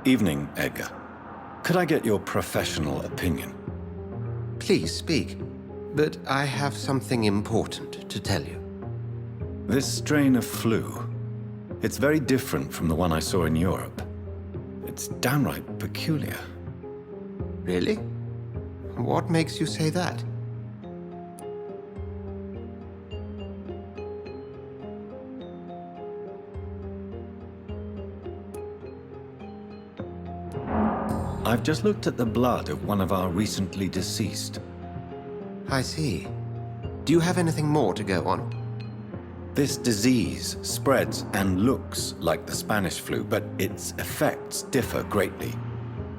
Evening, Edgar. Could I get your professional opinion? Please speak, but I have something important to tell you. This strain of flu, it's very different from the one I saw in Europe. It's downright peculiar. Really? What makes you say that? I've just looked at the blood of one of our recently deceased. I see. Do you have anything more to go on? This disease spreads and looks like the Spanish flu, but its effects differ greatly.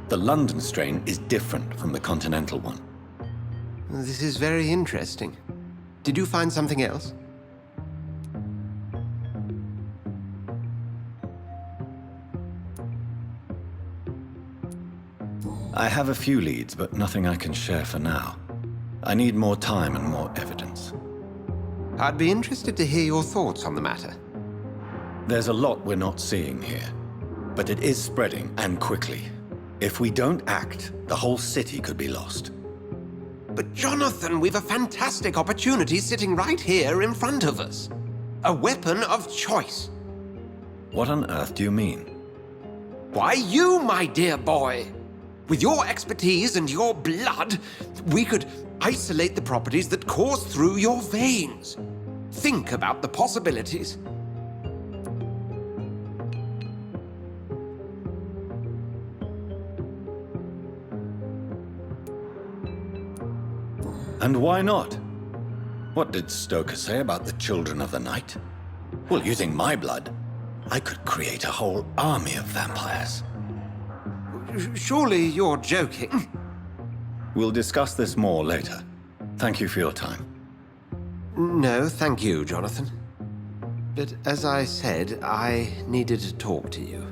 The London strain is different from the continental one. This is very interesting. Did you find something else? I have a few leads, but nothing I can share for now. I need more time and more evidence. I'd be interested to hear your thoughts on the matter. There's a lot we're not seeing here, but it is spreading, and quickly. If we don't act, the whole city could be lost. But Jonathan, we've a fantastic opportunity sitting right here in front of us. A weapon of choice. What on earth do you mean? Why, you, my dear boy. With your expertise and your blood, we could isolate the properties that course through your veins. Think about the possibilities. And why not? What did Stoker say about the Children of the Night? Well, using my blood, I could create a whole army of vampires. Surely you're joking. We'll discuss this more later. Thank you for your time. No, thank you, Jonathan. But as I said, I needed to talk to you.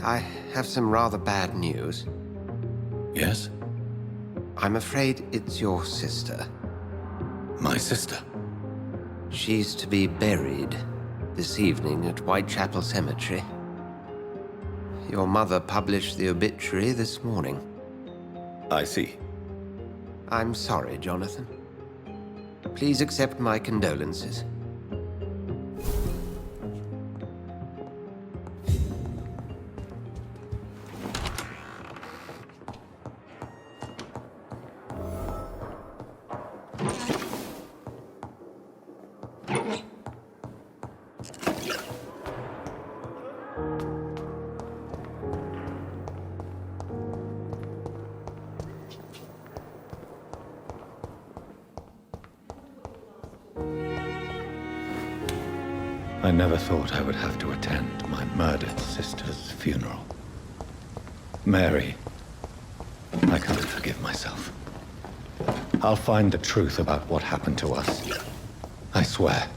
I have some rather bad news. Yes? I'm afraid it's your sister. My sister? She's to be buried this evening at Whitechapel Cemetery. Your mother published the obituary this morning. I see. I'm sorry, Jonathan. Please accept my condolences. I never thought I would have to attend my murdered sister's funeral. Mary, I can't forgive myself. I'll find the truth about what happened to us. I swear.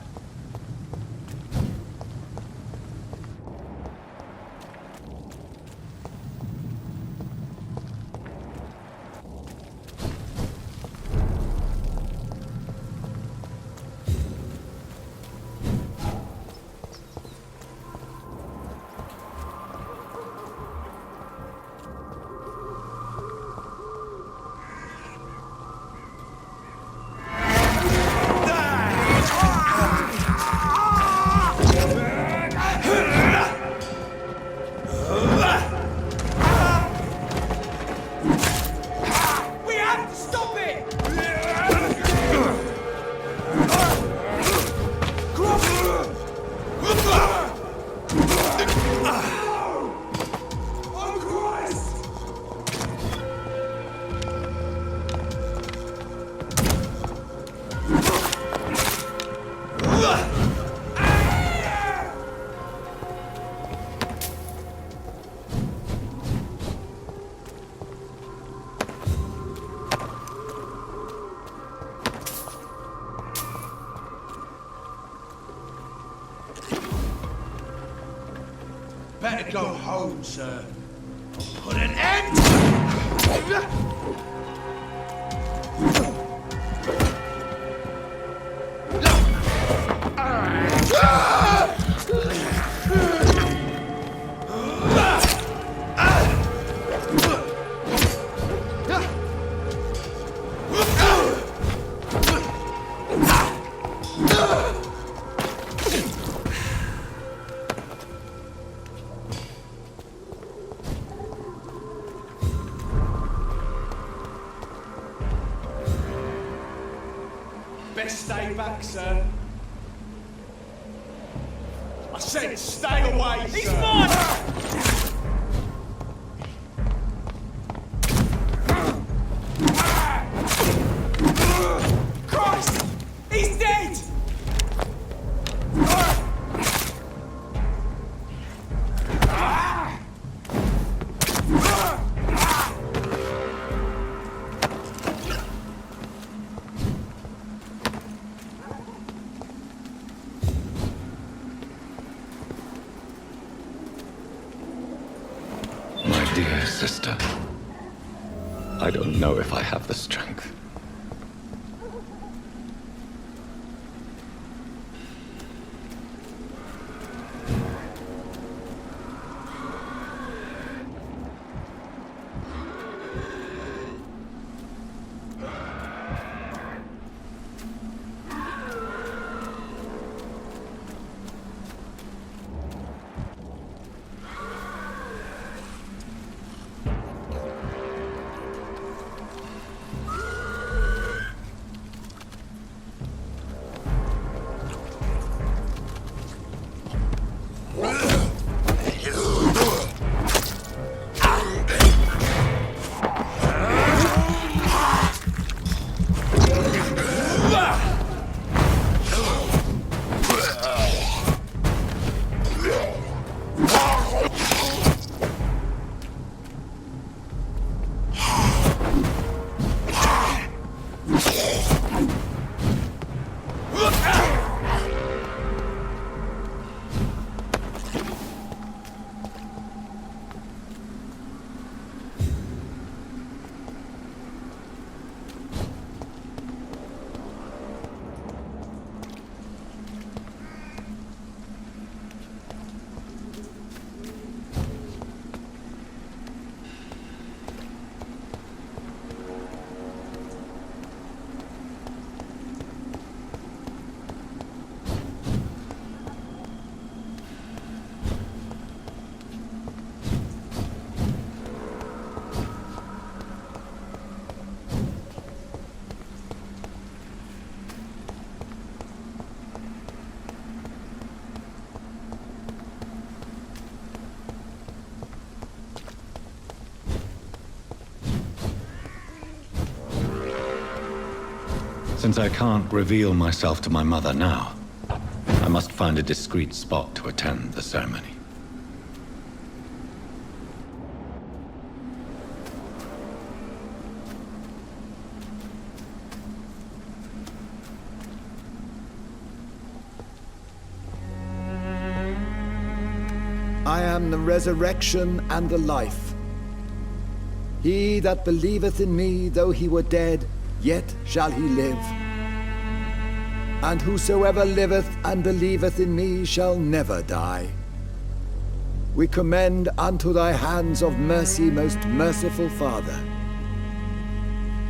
Better go home, sir. Put an end! better stay back, sir. I said stay away, sir. He's mine! Christ! He's dead! My dear sister, I don't know if I have the strength. Since I can't reveal myself to my mother now, I must find a discreet spot to attend the ceremony. I am the resurrection and the life. He that believeth in me, though he were dead, yet shall he live. And whosoever liveth and believeth in me shall never die. We commend unto thy hands of mercy, most merciful Father,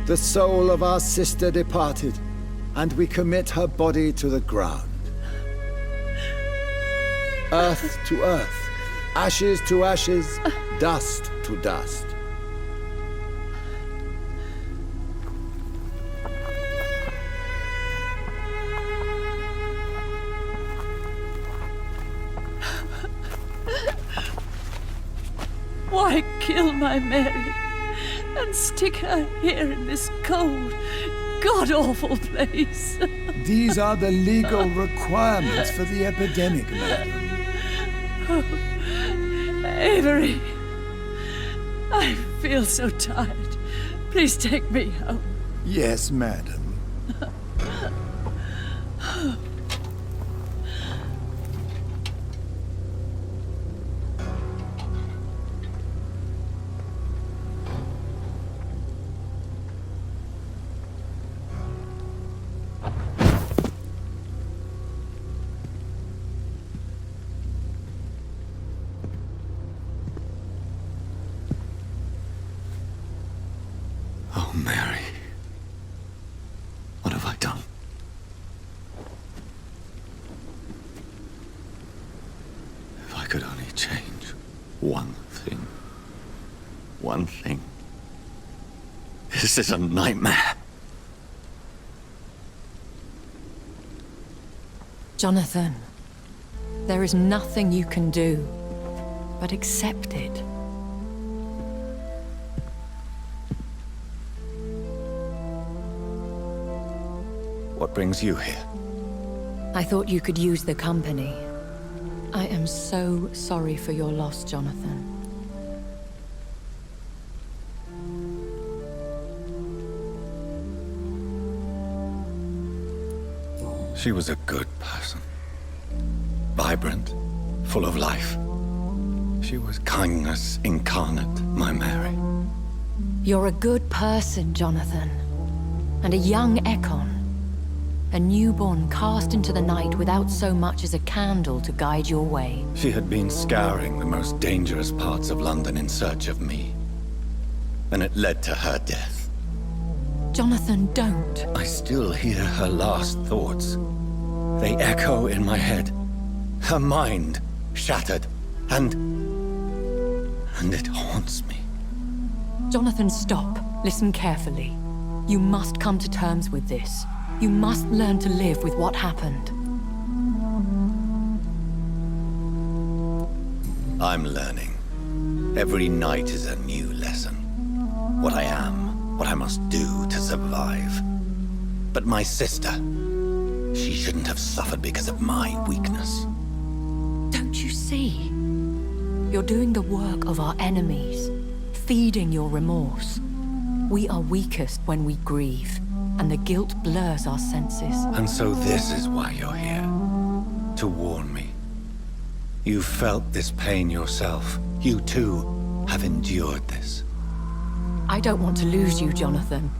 the soul of our sister departed, and we commit her body to the ground. Earth to earth, ashes to ashes, dust to dust. Why kill my Mary and stick her here in this cold, god-awful place? These are the legal requirements for the epidemic, madam. Oh, Avery, I feel so tired. Please take me home. Yes, madam. Oh, Mary. What have I done? If I could only change one thing. One thing. This is a nightmare. Jonathan, there is nothing you can do but accept it. What brings you here? I thought you could use the company. I am so sorry for your loss, Jonathan. She was a good person. Vibrant, full of life. She was kindness incarnate, my Mary. You're a good person, Jonathan. And a young Ekon. A newborn cast into the night without so much as a candle to guide your way. She had been scouring the most dangerous parts of London in search of me. And it led to her death. Jonathan, don't. I still hear her last thoughts. They echo in my head. Her mind shattered, and it haunts me. Jonathan, stop. Listen carefully. You must come to terms with this. You must learn to live with what happened. I'm learning. Every night is a new lesson. What I am, what I must do to survive. But my sister, she shouldn't have suffered because of my weakness. Don't you see? You're doing the work of our enemies, feeding your remorse. We are weakest when we grieve, and the guilt blurs our senses. And so this is why you're here. To warn me. You've felt this pain yourself. You too have endured this. I don't want to lose you, Jonathan.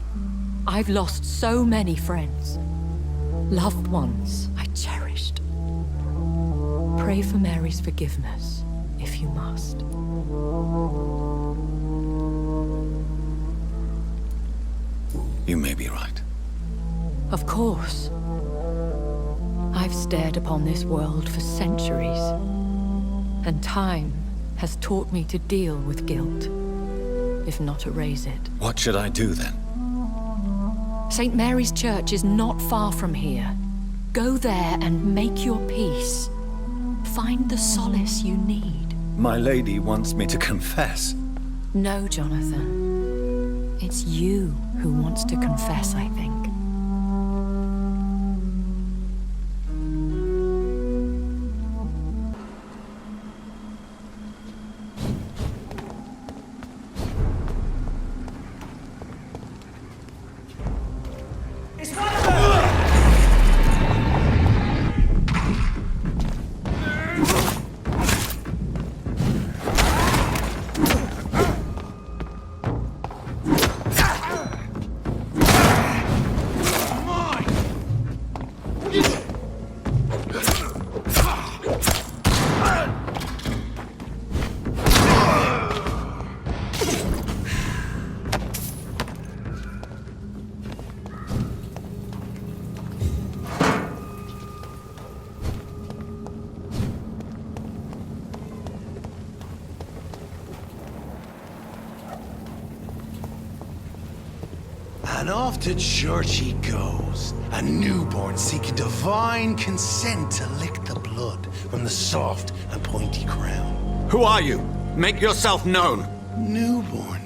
I've lost so many friends. Loved ones I cherished. Pray for Mary's forgiveness, if you must. You may be right. Of course. I've stared upon this world for centuries, and time has taught me to deal with guilt, if not erase it. What should I do then? St. Mary's Church is not far from here. Go there and make your peace. Find the solace you need. My lady wants me to confess. No, Jonathan. It's you who wants to confess, I think. And off to church he goes, a newborn seeking divine consent to lick the blood from the soft and pointy crown. Who are you? Make yourself known. Newborn,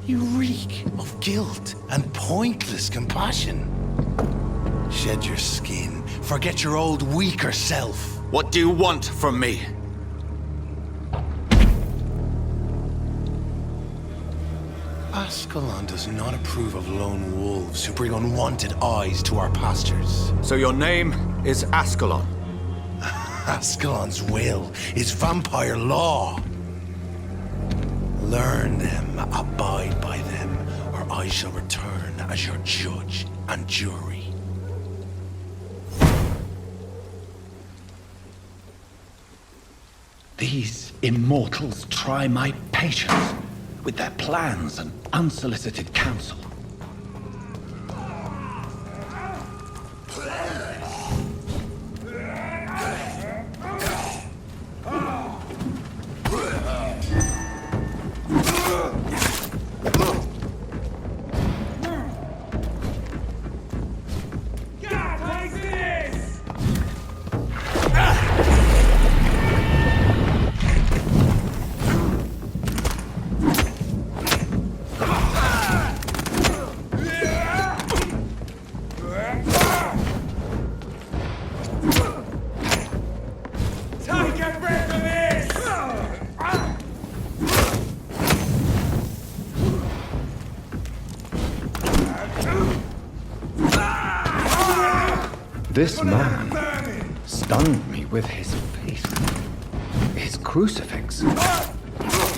you reek of guilt and pointless compassion. Shed your skin, forget your old weaker self. What do you want from me? Ascalon does not approve of lone wolves who bring unwanted eyes to our pastures. So your name is Ascalon? Ascalon's will is vampire law. Learn them, abide by them, or I shall return as your judge and jury. These immortals try my patience with their plans and unsolicited counsel. This man stunned me with his face. His crucifix.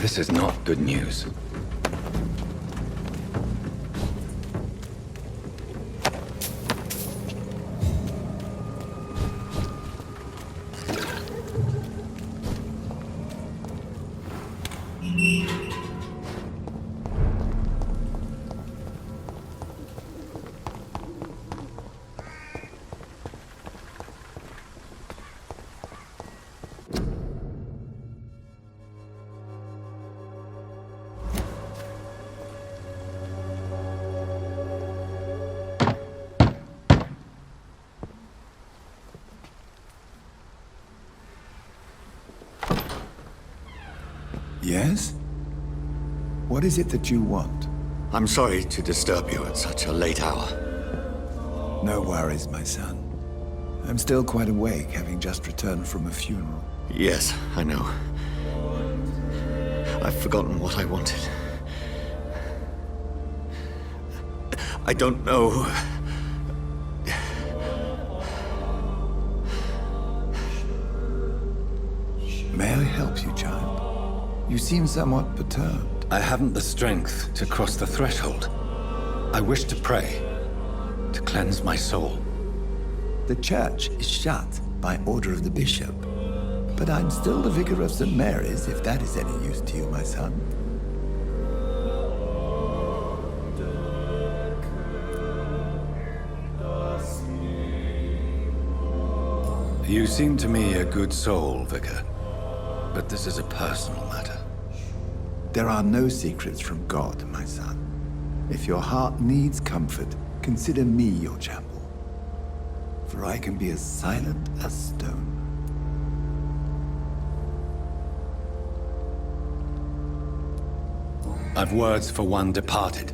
This is not good news. Yes? What is it that you want? I'm sorry to disturb you at such a late hour. No worries, my son. I'm still quite awake, having just returned from a funeral. Yes, I know. I've forgotten what I wanted. I don't know. May I help you, child? You seem somewhat perturbed. I haven't the strength to cross the threshold. I wish to pray, to cleanse my soul. The church is shut by order of the bishop. But I'm still the vicar of St. Mary's, if that is any use to you, my son. You seem to me a good soul, Vicar. But this is a personal matter. There are no secrets from God, my son. If your heart needs comfort, consider me your chapel. For I can be as silent as stone. I've words for one departed.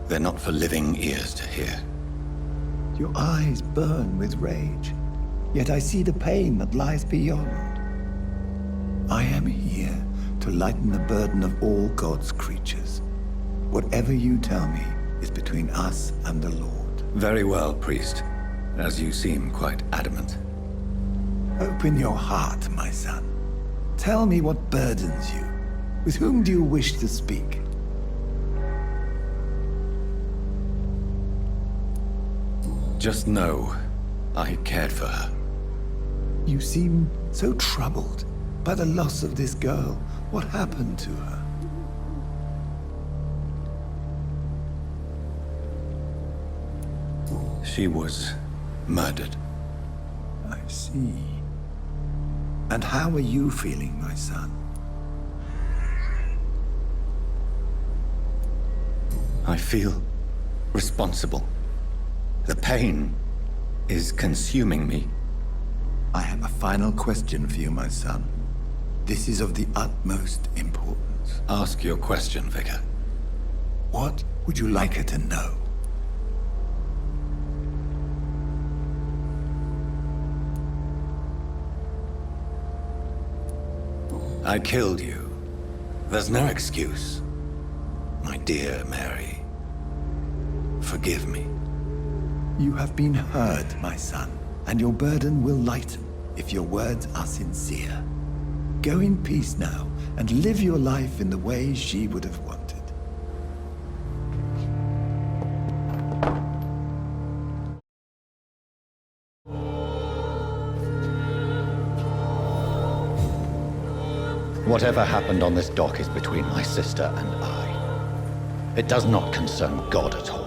They're not for living ears to hear. Your eyes burn with rage, yet I see the pain that lies beyond. I am here to lighten the burden of all God's creatures. Whatever you tell me is between us and the Lord. Very well, priest. As you seem quite adamant. Open your heart, my son. Tell me what burdens you. With whom do you wish to speak? Just know, I cared for her. You seem so troubled by the loss of this girl. What happened to her? She was murdered. I see. And how are you feeling, my son? I feel responsible. The pain is consuming me. I have a final question for you, my son. This is of the utmost importance. Ask your question, Vicar. What would you like her to know? I killed you. There's no excuse. My dear Mary, forgive me. You have been heard, my son, and your burden will lighten if your words are sincere. Go in peace now and live your life in the way she would have wanted. Whatever happened on this dock is between my sister and I. It does not concern God at all.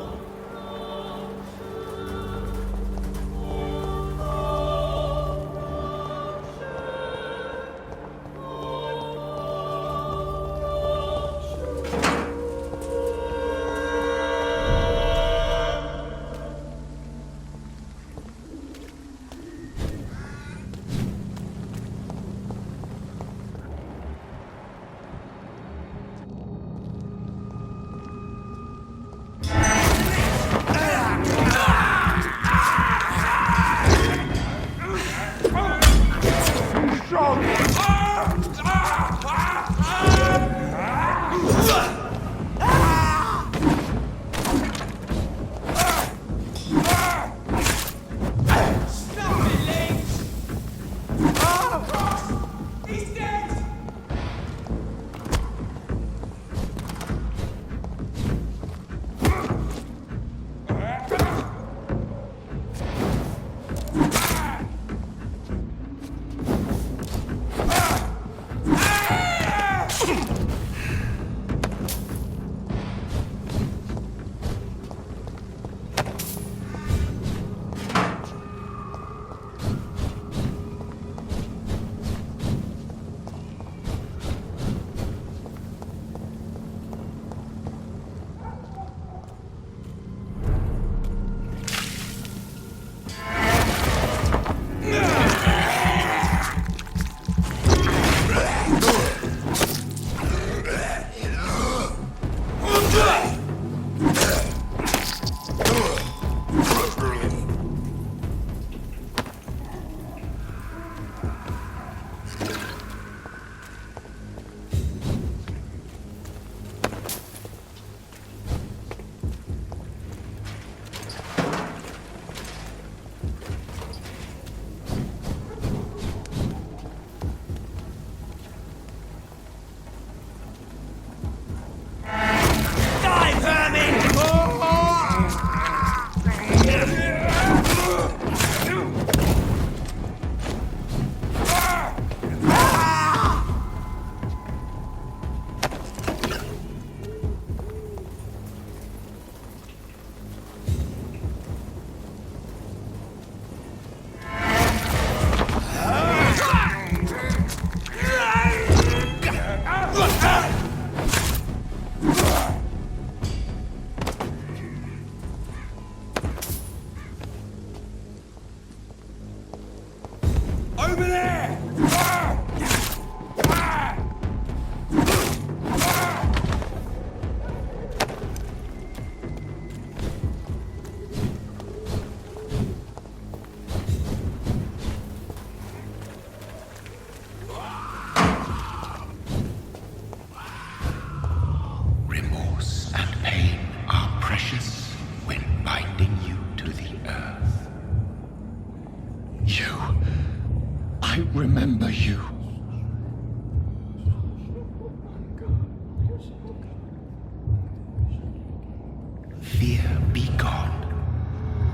fear be gone.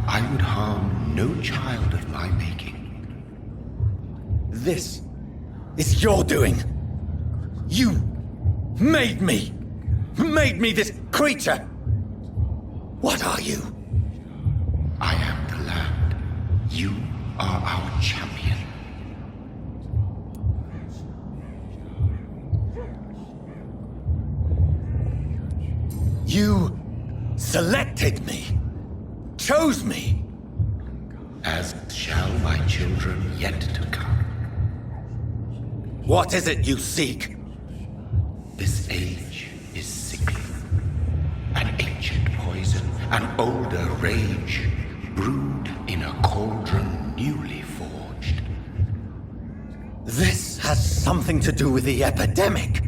I would harm no child of my making. This is your doing. You made me this creature. What are you? I am the land. You are our champion. You selected me, chose me. As shall my children yet to come. What is it you seek? This age is sickly. An ancient poison, an older rage, brewed in a cauldron newly forged. This has something to do with the epidemic.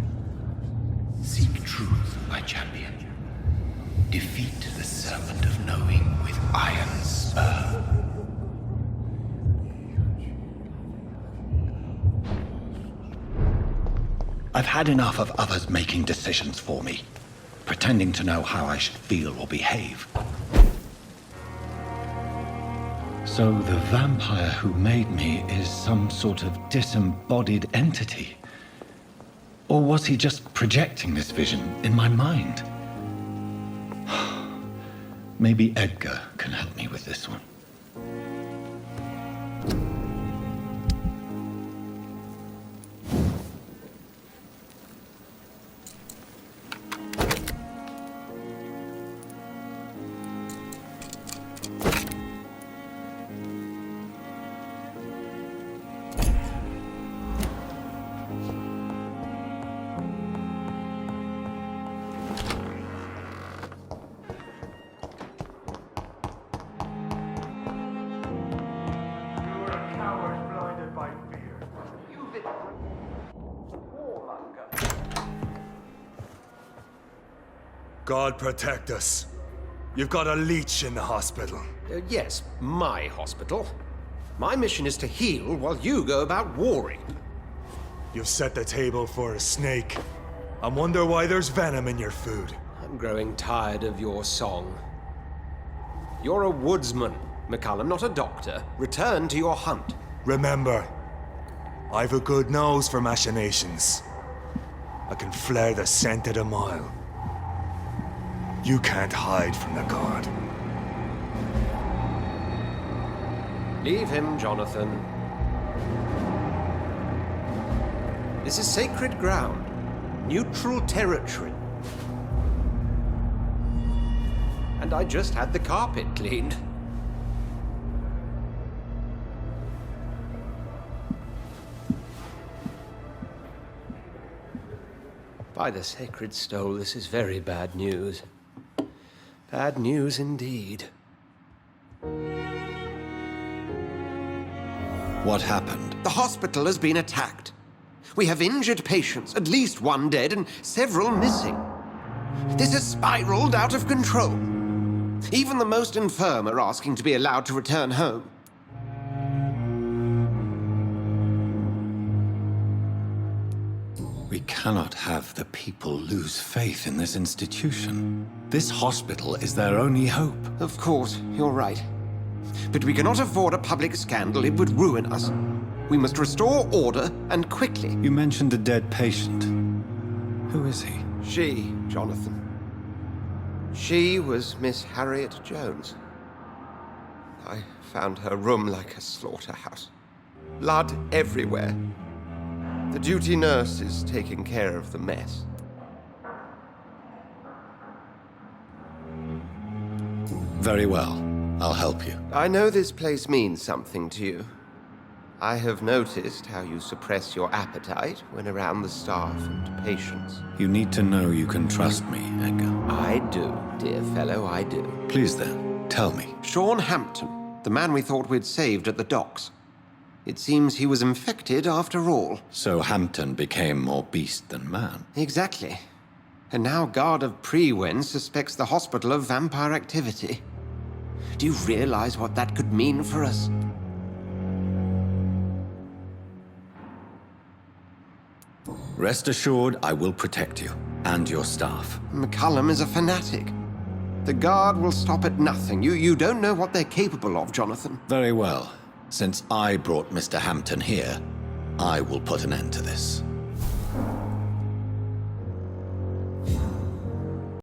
Seek truth, my champion. Defeat the serpent of knowing with iron spur. I've had enough of others making decisions for me, pretending to know how I should feel or behave. So the vampire who made me is some sort of disembodied entity? Or was he just projecting this vision in my mind? Maybe Edgar can help me with this one. God protect us. You've got a leech in the hospital. Yes, my hospital. My mission is to heal while you go about warring. You've set the table for a snake. I wonder why there's venom in your food. I'm growing tired of your song. You're a woodsman, McCullum, not a doctor. Return to your hunt. Remember, I've a good nose for machinations. I can flare the scent at a mile. You can't hide from the god. Leave him, Jonathan. This is sacred ground. Neutral territory. And I just had the carpet cleaned. By the sacred stole, this is very bad news. Bad news indeed. What happened? The hospital has been attacked. We have injured patients, at least one dead and several missing. This has spiraled out of control. Even the most infirm are asking to be allowed to return home. We cannot have the people lose faith in this institution. This hospital is their only hope. Of course, you're right. But we cannot afford a public scandal. It would ruin us. We must restore order, and quickly. You mentioned a dead patient. Who is he? She, Jonathan. She was Miss Harriet Jones. I found her room like a slaughterhouse. Blood everywhere. The duty nurse is taking care of the mess. Very well. I'll help you. I know this place means something to you. I have noticed how you suppress your appetite when around the staff and patients. You need to know you can trust me, Edgar. I do, dear fellow, I do. Please then, tell me. Sean Hampton, the man we thought we'd saved at the docks. It seems he was infected after all. So Hampton became more beast than man. Exactly. And now Guard of Prewen suspects the hospital of vampire activity. Do you realize what that could mean for us? Rest assured, I will protect you and your staff. McCullum is a fanatic. The Guard will stop at nothing. You don't know what they're capable of, Jonathan. Very well. Since I brought Mr. Hampton here, I will put an end to this.